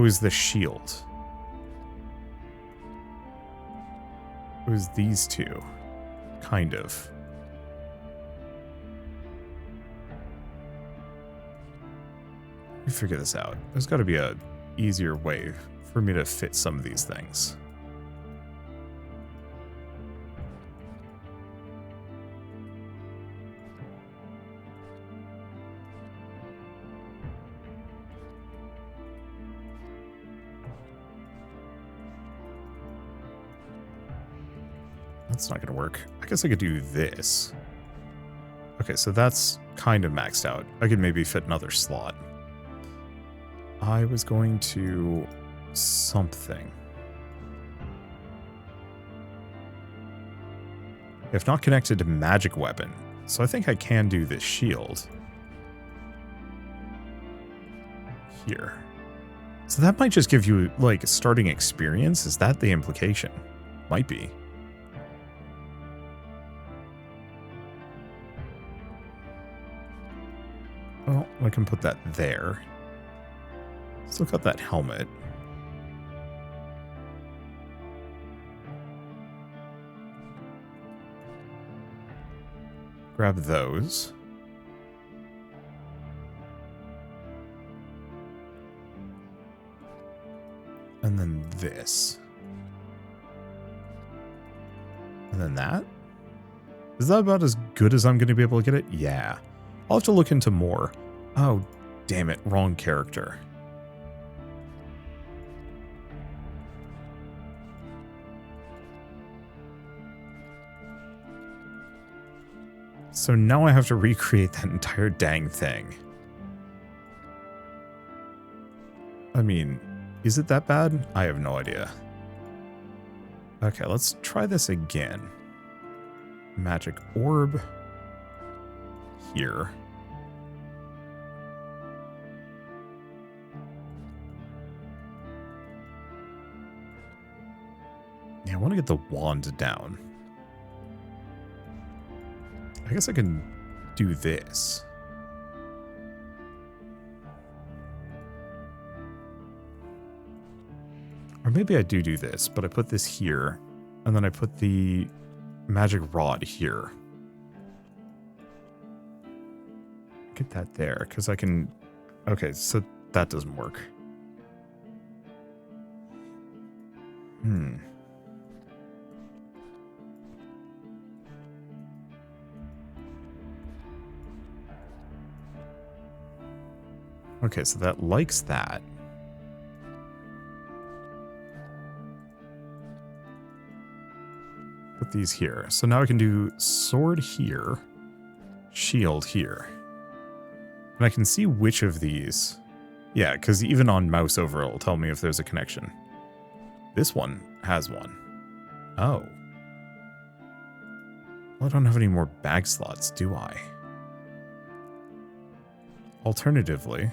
is the shield. It was these two. Kind of. Let me figure this out. There's got to be a easier way for me to fit some of these things. That's not going to work. I guess I could do this. Okay, so that's kind of maxed out. I could maybe fit another slot. I was going to something. If not connected to magic weapon, so I think I can do this shield. Here. So that might just give you, like, starting experience? Is that the implication? Might be. Well, I can put that there. Still got that helmet. Grab those. And then this. And then that. Is that about as good as I'm going to be able to get it? Yeah. I'll have to look into more. Oh, damn it. Wrong character. So now I have to recreate that entire dang thing. I mean, is it that bad? I have no idea. Okay, let's try this again. Magic orb. Here. Yeah, I want to get the wand down. I guess I can do this. Or maybe I do this, but I put this here, and then I put the magic rod here. Get that there, because I can... Okay, so that doesn't work. Okay, so that likes that. Put these here. So now I can do sword here, shield here. And I can see which of these. Yeah, because even on mouse over, it'll tell me if there's a connection. This one has one. Oh. Well, I don't have any more bag slots, do I? Alternatively...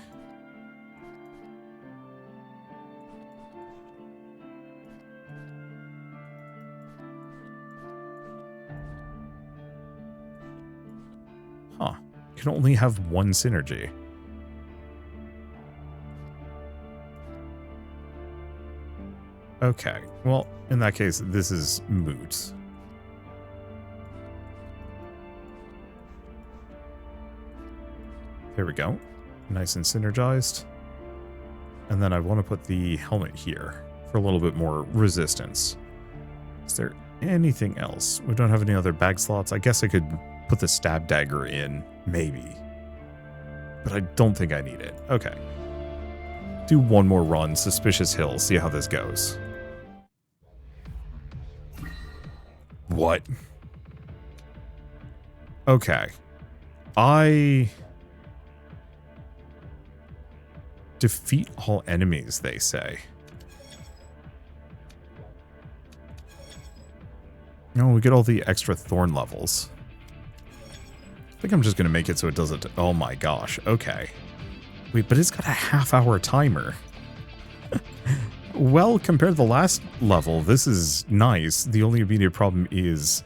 Huh. You can only have one synergy. Okay. Well, in that case, this is moot. There we go. Nice and synergized. And then I want to put the helmet here for a little bit more resistance. Is there anything else? We don't have any other bag slots. I guess I could put the stab dagger in, maybe. But I don't think I need it. Okay. Do one more run, Suspicious Hill, see how this goes. What? Okay. I... defeat all enemies, they say. No, we get all the extra thorn levels. I think I'm just going to make it so it doesn't... Oh my gosh, okay. Wait, but it's got a half-hour timer. Well, compared to the last level, this is nice. The only immediate problem is...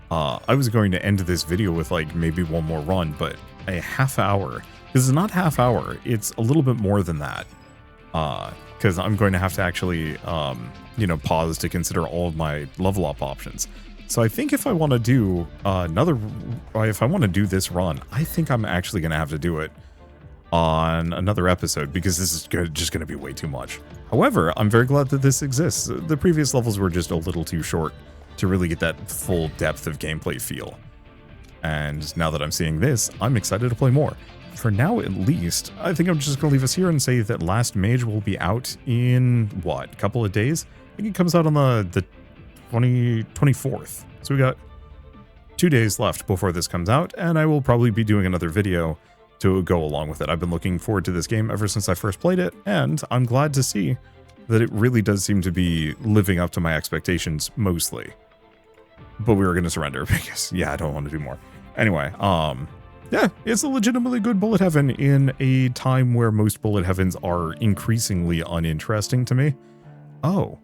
I was going to end this video with, like, maybe one more run, but a half hour... This is not half hour, it's a little bit more than that. Because I'm going to have to actually, you know, pause to consider all of my level up options. So I think if I want to do if I want to do this run, I think I'm actually going to have to do it on another episode because this is just going to be way too much. However, I'm very glad that this exists. The previous levels were just a little too short to really get that full depth of gameplay feel. And now that I'm seeing this, I'm excited to play more. For now, at least, I think I'm just going to leave us here and say that Last Mage will be out in, what, a couple of days? I think it comes out on the 24th. So we got 2 days left before this comes out, and I will probably be doing another video to go along with it. I've been looking forward to this game ever since I first played it, and I'm glad to see that it really does seem to be living up to my expectations mostly. But we were going to surrender because, yeah, I don't want to do more. Anyway, yeah, it's a legitimately good bullet heaven in a time where most bullet heavens are increasingly uninteresting to me. Oh.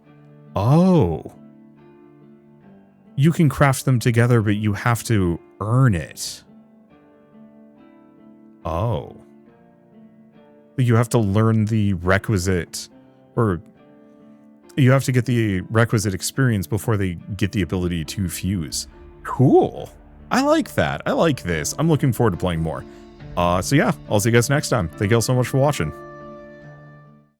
You can craft them together, but you have to earn it. Oh. You have to learn the requisite, or you have to get the requisite experience before they get the ability to fuse. Cool. I like that. I like this. I'm looking forward to playing more. So yeah, I'll see you guys next time. Thank you all so much for watching.